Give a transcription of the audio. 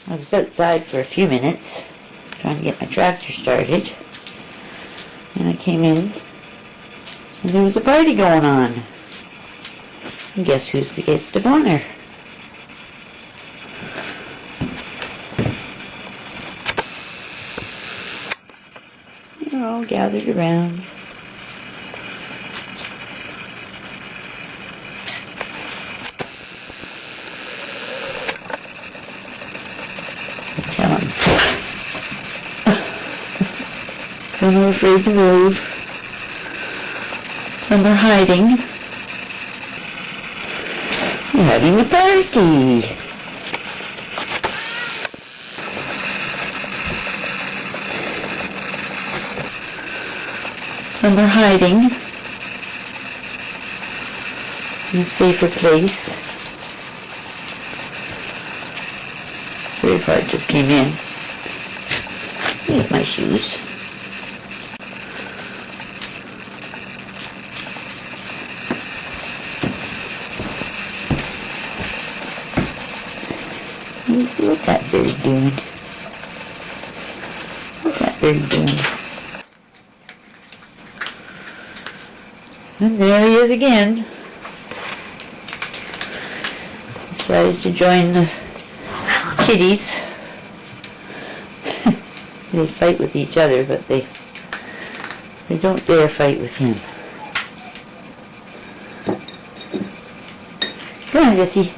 I was outside for a few minutes trying to get my tractor started, and I came in and there was a party going on. And guess who's the guest of honor? They're all gathered around. Tell them. Some are afraid to move. Some are hiding. They're having a party. Some are hiding in a safer place. Very far just came in. Look at my shoes. What's that bird doing? What's that bird doing? And there he is again. Decided to join the kitties. They fight with each other, but they don't dare fight with him. Come on, Jessie.